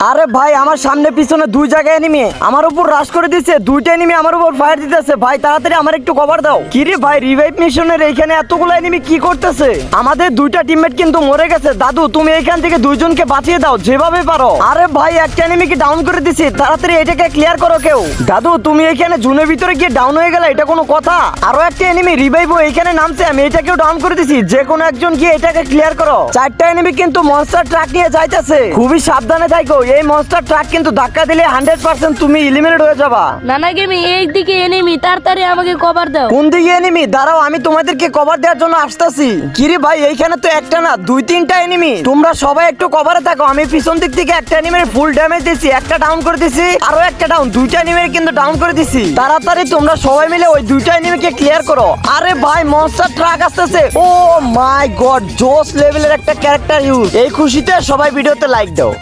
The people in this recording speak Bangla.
আরে ভাই আমার সামনে পিছনে দুই জায়গায় এনিমি আমার উপর রাশ করে দিচ্ছে, দুইটা এনিমি আমার উপর ফায়ার দিতেছে। ভাই তাড়াতাড়ি আমার একটু কভার দাও। কি রে ভাই রিভাইভ মিশনের এইখানে এতগুলো এনিমি কি করতেছে? আমাদের দুইটা টিমমেট কিন্তু মরে গেছে। দাদু তুমি এইখান থেকে দুইজনকে বাঁচিয়ে দাও যেভাবে পারো। আরে ভাই একটা এনিমিকে ডাউন করে দিছি, তাড়াতাড়ি এটাকে ক্লিয়ার করো কেউ। দাদু তুমি এখানে জুনের ভিতরে গিয়ে ডাউন হয়ে গেলে এটা কোনো কথা? আরো একটা এনিমি রিভাইভ হয়ে এখানে নামছে, আমি এটাকেও ডাউন করে দিছি। যে কোনো একজন গিয়ে এটাকে ক্লিয়ার করো। চারটা এনিমি কিন্তু মনস্টার ট্রাক নিয়ে যাইতেছে, খুবই সাবধানে থাকো। এই মনস্টার ট্রাক কিন্তু ধাক্কা দিলে 100% তুমি এলিমিনেট হয়ে যাবা। নানা গেমি এই দিকে এনিমি, তাড়াতাড়ি আমাকে কভার দাও। কোন দিকে এনিমি? দাঁড়াও আমি তোমাদেরকে কভার দেওয়ার জন্য আসতেছি। কিরে ভাই এইখানে তো একটা না দুই তিনটা এনিমি, তোমরা সবাই একটু কভারে থাকো। আমি পিছন দিক থেকে একটা এনিমির ফুল ড্যামেজ দিছি, একটা ডাউন করে দিছি, আরো একটা ডাউন, দুইটা এনিমির কিন্তু ডাউন করে দিছি। তাড়াতাড়ি তোমরা সবাই মিলে ওই দুইটা এনিমিকে ক্লিয়ার করো। আরে ভাই মনস্টার ট্রাক আসতেছে। ও মাই গড, জোস লেভেলের একটা ক্যারেক্টার ইউজ। এই খুশিতে সবাই ভিডিওতে লাইক দাও।